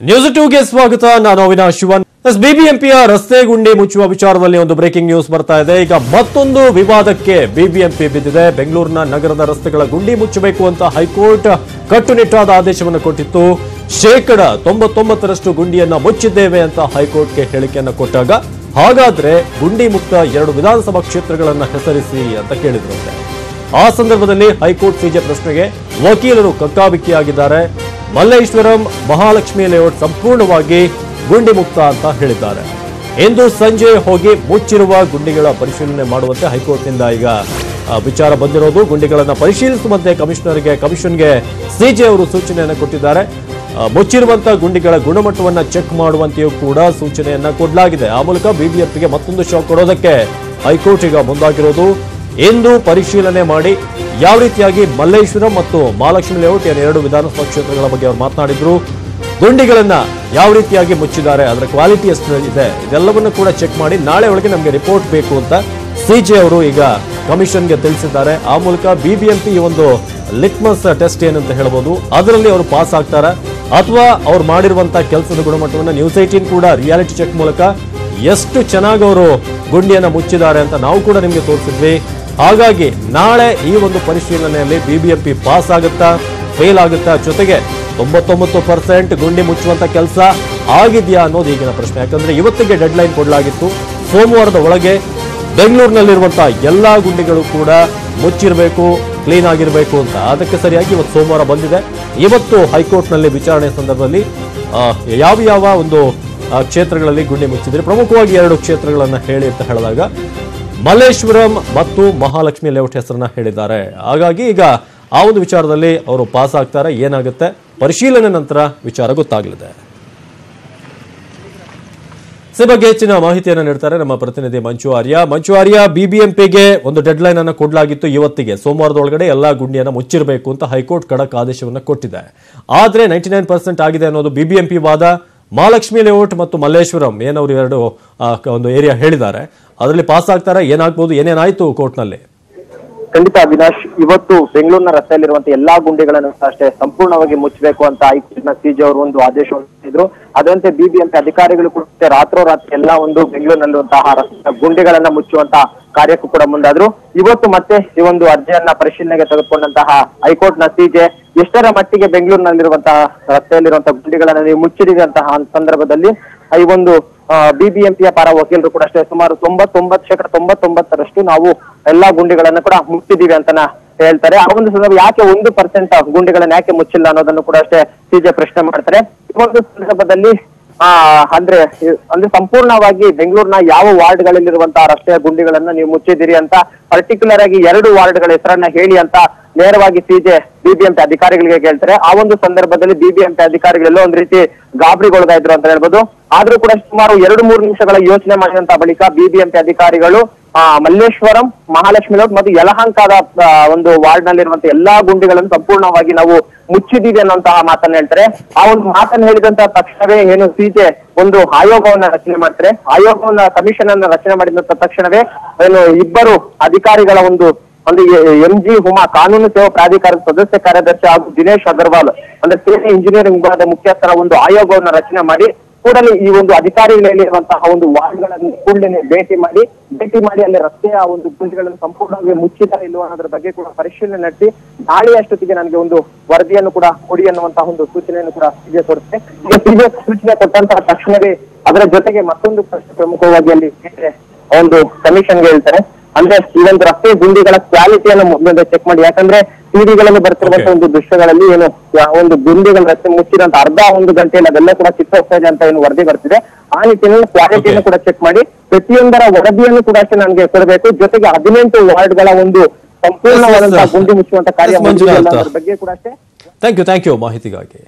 News 2ಗೆ ಸ್ವಾಗತ. ನಾನು ಅವಿನಾಶ್ ಶಿವನ್. ಬಿಬಿಎಂಪಿಯ ರಸ್ತೆ ಗುಂಡಿ ಮುಚ್ಚುವ ವಿಚಾರದಲ್ಲಿ ಒಂದು ಬ್ರೇಕಿಂಗ್ ನ್ಯೂಸ್ ಬರ್ತಾ ಇದೆ. ಈಗ ಮತ್ತೊಂದು ವಿವಾದಕ್ಕೆ ಬಿಬಿಎಂಪಿ ಬಿದ್ದಿದೆ. ಬೆಂಗಳೂರಿನ ನಗರದ ರಸ್ತೆಗಳ ಗುಂಡಿ ಮುಚ್ಚಬೇಕು ಅಂತ ಹೈಕೋರ್ಟ್ ಕಟ್ಟುನಿಟ್ಟಾದ ಆದೇಶವನ್ನು ಕೊಟ್ಟಿತ್ತು. 99% ಗುಂಡಿಯನ್ನ ಮುಚ್ಚಿದ್ದೇವೆ ಅಂತ ಹೈಕೋರ್ಟ್ಗೆ ಹೇಳಿಕೆಯನ್ನು ಕೊಟ್ಟಾಗ, ಹಾಗಾದ್ರೆ ಗುಂಡಿ ಮುಕ್ತ 2 ವಿಧಾನಸಭಾ ಕ್ಷೇತ್ರಗಳನ್ನ ಹೆಸರಿಸಿ ಅಂತ ಕೇಳಿದ್ರಂತೆ. ಆ ಸಂದರ್ಭದಲ್ಲಿ ಹೈಕೋರ್ಟ್ ಸಿಜೆ ಪ್ರಶ್ನೆಗೆ ವಕೀಲರು ಕಕ್ಕಾಬಿಕ್ಕಿಯಾಗಿದ್ದಾರೆ. ಮಲ್ಲೇಶ್ವರಂ ಮಹಾಲಕ್ಷ್ಮಿ ಲೇಔಟ್ ಸಂಪೂರ್ಣವಾಗಿ ಗುಂಡಿ ಮುಕ್ತ ಅಂತ ಹೇಳಿದ್ದಾರೆ. ಇಂದು ಸಂಜೆ ಹೋಗಿ ಮುಚ್ಚಿರುವ ಗುಂಡಿಗಳ ಪರಿಶೀಲನೆ ಮಾಡುವಂತೆ ಹೈಕೋರ್ಟ್ನಿಂದ ಈಗ ವಿಚಾರ ಬಂದಿರೋದು. ಗುಂಡಿಗಳನ್ನು ಪರಿಶೀಲಿಸುವಂತೆ ಕಮಿಷನ್ಗೆ ಸಿಜೆ ಅವರು ಸೂಚನೆಯನ್ನು ಕೊಟ್ಟಿದ್ದಾರೆ. ಮುಚ್ಚಿರುವಂತಹ ಗುಂಡಿಗಳ ಗುಣಮಟ್ಟವನ್ನು ಚೆಕ್ ಮಾಡುವಂತೆಯೂ ಕೂಡ ಸೂಚನೆಯನ್ನ ಕೊಡಲಾಗಿದೆ. ಆ ಮೂಲಕ ಬಿಬಿಎಂಪಿಗೆ ಮತ್ತೊಂದು ಶಾಕ್ ಕೊಡೋದಕ್ಕೆ ಹೈಕೋರ್ಟ್ ಈಗ ಮುಂದಾಗಿರೋದು. ಇಂದು ಪರಿಶೀಲನೆ ಮಾಡಿ ಯಾವ ರೀತಿಯಾಗಿ ಮಲ್ಲೇಶ್ವರಂ ಮತ್ತು ಮಹಾಲಕ್ಷ್ಮಿ ಲೇಔಟ್ 2 ವಿಧಾನಸಭಾ ಕ್ಷೇತ್ರಗಳ ಬಗ್ಗೆ ಅವರು ಮಾತನಾಡಿದ್ರು. ಗುಂಡಿಗಳನ್ನ ಯಾವ ರೀತಿಯಾಗಿ ಮುಚ್ಚಿದ್ದಾರೆ, ಅದರ ಕ್ವಾಲಿಟಿ ಎಷ್ಟು ಇದೆ, ಇದೆಲ್ಲವನ್ನು ಕೂಡ ಚೆಕ್ ಮಾಡಿ ನಾಳೆ ಒಳಗೆ ನಮಗೆ ರಿಪೋರ್ಟ್ ಬೇಕು ಅಂತ ಸಿಜೆ ಅವರು ಈಗ ಕಮಿಷನ್ಗೆ ತಿಳಿಸಿದ್ದಾರೆ. ಆ ಮೂಲಕ ಬಿಬಿಎಂಪಿ ಈ ಒಂದು ಲಿಟ್ಮಸ್ ಟೆಸ್ಟ್ ಏನಂತ ಹೇಳ್ಬೋದು, ಅದರಲ್ಲಿ ಅವರು ಪಾಸ್ ಆಗ್ತಾರ ಅಥವಾ ಅವ್ರು ಮಾಡಿರುವಂತಹ ಕೆಲಸದ ಗುಣಮಟ್ಟವನ್ನು ನ್ಯೂಸ್ 18 ಕೂಡ ರಿಯಾಲಿಟಿ ಚೆಕ್ ಮೂಲಕ ಎಷ್ಟು ಚೆನ್ನಾಗಿ ಅವರು ಗುಂಡಿಯನ್ನ ಮುಚ್ಚಿದ್ದಾರೆ ಅಂತ ನಾವು ಕೂಡ ನಿಮಗೆ ತೋರಿಸಿದ್ವಿ. ಹಾಗಾಗಿ ನಾಳೆ ಈ ಒಂದು ಪರಿಶೀಲನೆಯಲ್ಲಿ ಬಿಬಿಎಂಪಿ ಪಾಸ್ ಆಗುತ್ತಾ, ಫೇಲ್ ಆಗುತ್ತಾ, ಜೊತೆಗೆ 99% ಗುಂಡಿ ಮುಚ್ಚುವಂತ ಕೆಲಸ ಆಗಿದೆಯಾ ಅನ್ನೋದು ಈಗಿನ ಪ್ರಶ್ನೆ. ಯಾಕಂದ್ರೆ ಇವತ್ತಿಗೆ ಡೆಡ್ ಲೈನ್ ಕೊಡಲಾಗಿತ್ತು. ಸೋಮವಾರದ ಒಳಗೆ ಬೆಂಗಳೂರಿನಲ್ಲಿರುವಂತಹ ಎಲ್ಲಾ ಗುಂಡಿಗಳು ಕೂಡ ಮುಚ್ಚಿರಬೇಕು, ಕ್ಲೀನ್ ಆಗಿರಬೇಕು ಅಂತ. ಅದಕ್ಕೆ ಸರಿಯಾಗಿ ಇವತ್ತು ಸೋಮವಾರ ಬಂದಿದೆ. ಇವತ್ತು ಹೈಕೋರ್ಟ್ನಲ್ಲಿ ವಿಚಾರಣೆ ಸಂದರ್ಭದಲ್ಲಿ ಯಾವ ಒಂದು ಕ್ಷೇತ್ರಗಳಲ್ಲಿ ಗುಂಡಿ ಮುಚ್ಚಿದ್ರೆ, ಪ್ರಮುಖವಾಗಿ 2 ಕ್ಷೇತ್ರಗಳನ್ನ ಹೇಳಿ ಅಂತ ಹೇಳಿದಾಗ ಮಲ್ಲೇಶ್ವರಂ ಮತ್ತು ಮಹಾಲಕ್ಷ್ಮಿ ಲೇಔಟ್ ಹೆಸರನ್ನ ಹೇಳಿದ್ದಾರೆ. ಹಾಗಾಗಿ ಈಗ ಆ ಒಂದು ವಿಚಾರದಲ್ಲಿ ಅವರು ಪಾಸ್ ಆಗ್ತಾರೆ. ಏನಾಗುತ್ತೆ ಪರಿಶೀಲನೆ ನಂತರ ವಿಚಾರ ಗೊತ್ತಾಗಲಿದೆ. ಈ ಬಗ್ಗೆ ಹೆಚ್ಚಿನ ಮಾಹಿತಿಯನ್ನು ನೀಡ್ತಾರೆ ನಮ್ಮ ಪ್ರತಿನಿಧಿ ಮಂಜು ಆರ್ಯ. ಬಿಬಿಎಂಪಿಗೆ ಒಂದು ಡೆಡ್ ಲೈನ್ ಅನ್ನು ಕೊಡಲಾಗಿತ್ತು. ಇವತ್ತಿಗೆ ಸೋಮವಾರದೊಳಗಡೆ ಎಲ್ಲಾ ಗುಂಡಿಯನ್ನು ಮುಚ್ಚಿರಬೇಕು ಅಂತ ಹೈಕೋರ್ಟ್ ಖಡಕ್ ಆದೇಶವನ್ನು ಕೊಟ್ಟಿದೆ. ಆದ್ರೆ 99% ಆಗಿದೆ ಅನ್ನೋದು ಬಿಬಿಎಂಪಿ ವಾದ. ಮಹಾಲಕ್ಷ್ಮಿ ಲೇಔಟ್ ಮತ್ತು ಮಲ್ಲೇಶ್ವರಂ ಏನವರು 2 ಒಂದು ಏರಿಯಾ ಹೇಳಿದ್ದಾರೆ, ಅದರಲ್ಲಿ ಪಾಸ್ ಆಗ್ತಾರೆ. ಏನಾಗಬಹುದು, ಏನೇನಾಯ್ತು ಕೋರ್ಟ್ನಲ್ಲಿ? ಖಂಡಿತ ಅವಿನಾಶ್, ಇವತ್ತು ಬೆಂಗಳೂರಿನ ರಸ್ತೆಯಲ್ಲಿರುವಂತಹ ಎಲ್ಲಾ ಗುಂಡಿಗಳನ್ನು ಅಷ್ಟೇ ಸಂಪೂರ್ಣವಾಗಿ ಮುಚ್ಚಬೇಕು ಅಂತ ಹೈಕೋರ್ಟ್ನ ಸಿಜೆ ಅವರು ಒಂದು ಆದೇಶವನ್ನು ನೀಡಿದ್ರು. ಅದರಂತೆ ಬಿಬಿಎಂಪಿ ಅಧಿಕಾರಿಗಳು ಕೂಡ ರಾತ್ರೋರಾತ್ರಿ ಎಲ್ಲಾ ಒಂದು ಬೆಂಗಳೂರಿನಲ್ಲಿರುವಂತಹ ಗುಂಡಿಗಳನ್ನ ಮುಚ್ಚುವಂತಹ ಕಾರ್ಯಕ್ಕೂ ಕೂಡ ಮುಂದಾದ್ರು. ಇವತ್ತು ಮತ್ತೆ ಈ ಒಂದು ಅರ್ಜಿಯನ್ನ ಪರಿಶೀಲನೆಗೆ ತೆಗೆದುಕೊಂಡಂತಹ ಹೈಕೋರ್ಟ್ನ ಸಿಜೆ ಎಷ್ಟರ ಮಟ್ಟಿಗೆ ಬೆಂಗಳೂರಿನಲ್ಲಿರುವಂತಹ ರಸ್ತೆಯಲ್ಲಿರುವಂತಹ ಗುಂಡಿಗಳನ್ನ ನೀವು ಮುಚ್ಚಿರುವಂತಹ ಸಂದರ್ಭದಲ್ಲಿ ಈ ಒಂದು ಬಿಬಿಎಂಪಿಯ ಪರ ವಕೀಲರು ಕೂಡ ಅಷ್ಟೇ ಸುಮಾರು 99% ನಾವು ಎಲ್ಲಾ ಗುಂಡಿಗಳನ್ನ ಕೂಡ ಮುಚ್ಚಿದೀವಿ ಅಂತ ಹೇಳ್ತಾರೆ. ಆ ಒಂದು ಸಂದರ್ಭ ಯಾಕೆ 1% ಗುಂಡಿಗಳನ್ನ ಯಾಕೆ ಮುಚ್ಚಿಲ್ಲ ಅನ್ನೋದನ್ನು ಕೂಡ ಅಷ್ಟೇ ಸಿಜೆ ಪ್ರಶ್ನೆ ಮಾಡ್ತಾರೆ. ಈ ಒಂದು ಸಂದರ್ಭದಲ್ಲಿ ಅಂದ್ರೆ ಸಂಪೂರ್ಣವಾಗಿ ಬೆಂಗಳೂರಿನ ಯಾವ ವಾರ್ಡ್ಗಳಲ್ಲಿರುವಂತಹ ರಸ್ತೆಯ ಗುಂಡಿಗಳನ್ನ ನೀವು ಮುಚ್ಚಿದಿರಿ ಅಂತ ಪರ್ಟಿಕ್ಯುಲರ್ ಆಗಿ 2 ವಾರ್ಡ್ಗಳ ಹೆಸರನ್ನ ಹೇಳಿ ಅಂತ ನೇರವಾಗಿ ಸಿಜೆ ಬಿಬಿಎಂಪಿ ಅಧಿಕಾರಿಗಳಿಗೆ ಕೇಳ್ತಾರೆ. ಆ ಒಂದು ಸಂದರ್ಭದಲ್ಲಿ ಬಿಬಿಎಂಪಿ ಅಧಿಕಾರಿಗಳೆಲ್ಲ ಒಂದ್ ರೀತಿ ಗಾಬರಿಗೊಳಗ ಇದ್ರು ಅಂತ ಹೇಳ್ಬೋದು. ಆದ್ರೂ ಕೂಡ ಸುಮಾರು 2-3 ನಿಮಿಷಗಳ ಯೋಚನೆ ಮಾಡಿದಂತ ಬಳಿಕ ಬಿಬಿಎಂಪಿ ಅಧಿಕಾರಿಗಳು ಮಲ್ಲೇಶ್ವರಂ, ಮಹಾಲಕ್ಷ್ಮಿ ಲೇಔಟ್ ಮತ್ತು ಯಲಹಂಕದ ಒಂದು ವಾರ್ಡ್ ನಲ್ಲಿರುವಂತಹ ಎಲ್ಲಾ ಗುಂಡಿಗಳನ್ನು ಸಂಪೂರ್ಣವಾಗಿ ನಾವು ಮುಚ್ಚಿದೀವಿ ಅನ್ನುವಂತಹ ಮಾತನ್ನ ಹೇಳ್ತಾರೆ. ಆ ಒಂದು ಮಾತನ್ನ ಹೇಳಿದಂತಹ ತಕ್ಷಣವೇ ಏನು ಸಿಜೆ ಒಂದು ಆಯೋಗವನ್ನ ರಚನೆ ಮಾಡ್ತಾರೆ. ಆಯೋಗವನ್ನ ಕಮಿಷನ್ ಅನ್ನ ರಚನೆ ಮಾಡಿದಂತ ತಕ್ಷಣವೇ ಏನು 2 ಅಧಿಕಾರಿಗಳ ಒಂದು MG ಹುಮಾ ಕಾನೂನು ಸೇವಾ ಪ್ರಾಧಿಕಾರದ ಸದಸ್ಯ ಕಾರ್ಯದರ್ಶಿ ಹಾಗೂ ದಿನೇಶ್ ಅಗರ್ವಾಲ್ ಅಂದ್ರೆ ಸೇನೆ ಇಂಜಿನಿಯರಿಂಗ್ ವಿಭಾಗದ ಮುಖ್ಯಸ್ಥರ ಒಂದು ಆಯೋಗವನ್ನು ರಚನೆ ಮಾಡಿ ಕೂಡಲೇ ಈ ಒಂದು ಅಧಿಕಾರಿಗಳಲ್ಲಿರುವಂತಹ ಒಂದು ವಾರ್ಡ್ಗಳನ್ನು ಕೂಡಲೇ ಭೇಟಿ ಮಾಡಿ ಅಲ್ಲಿ ರಸ್ತೆಯ ಒಂದು ಗುಂಡಿಗಳನ್ನು ಸಂಪೂರ್ಣವಾಗಿ ಮುಚ್ಚಿದ್ದಾರೆ ಇಲ್ವೋ ಅನ್ನೋದ್ರ ಬಗ್ಗೆ ಕೂಡ ಪರಿಶೀಲನೆ ನಡೆಸಿ ನಾಳೆ ಅಷ್ಟೊತ್ತಿಗೆ ನನಗೆ ಒಂದು ವರದಿಯನ್ನು ಕೂಡ ಕೊಡಿ ಅನ್ನುವಂತಹ ಒಂದು ಸೂಚನೆಯನ್ನು ಕೂಡ ಸಿಜೆ ಕೊಡುತ್ತೆ. ಈಗ ಸಿಜೆ ಸೂಚನೆ ಕೊಟ್ಟಂತಹ ತಕ್ಷಣವೇ ಅದರ ಜೊತೆಗೆ ಮತ್ತೊಂದು ಪ್ರಶ್ನೆ ಪ್ರಮುಖವಾಗಿ ಅಲ್ಲಿ ಒಂದು ಕಮಿಷನ್ಗೆ ಹೇಳ್ತಾರೆ. ಅಂದ್ರೆ ಈ ಒಂದು ರಸ್ತೆ ಗುಂಡಿಗಳ ಕ್ವಾಲಿಟಿಯನ್ನು ಮುಂದೆ ಚೆಕ್ ಮಾಡಿ. ಯಾಕಂದ್ರೆ ಟಿವಿಗಳಲ್ಲಿ ಬರ್ತಿರುವಂತಹ ಒಂದು ದೃಶ್ಯಗಳಲ್ಲಿ ಏನು ಒಂದು ಗುಂಡಿಗಳ ರಸ್ತೆ ಮುಚ್ಚಿದಂತ ಅರ್ಧ 1 ಗಂಟೆಯಲ್ಲಿ ಅದೆಲ್ಲ ಕೂಡ ಕಿತ್ತು ಹೋಗ್ತಾ ಇದೆ ಅಂತ ಏನು ವರದಿ ಬರ್ತಿದೆ. ಆ ನಿಟ್ಟಿನಲ್ಲಿ ಕ್ವಾಲಿಟಿಯನ್ನು ಕೂಡ ಚೆಕ್ ಮಾಡಿ ಪ್ರತಿಯೊಂದರ ವರದಿಯನ್ನು ಕೂಡ ಅಷ್ಟೇ ನನಗೆ ಕೊಡಬೇಕು. ಜೊತೆಗೆ 18 ವಾರ್ಡ್ಗಳ ಒಂದು ಸಂಪೂರ್ಣವಾದಂತಹ ಗುಂಡಿ ಮುಚ್ಚುವಂತ ಕಾರ್ಯ ಬಗ್ಗೆ ಕೂಡ ಅಷ್ಟೇ. ಥ್ಯಾಂಕ್ ಯು ಮಾಹಿತಿಗಾಗಿ.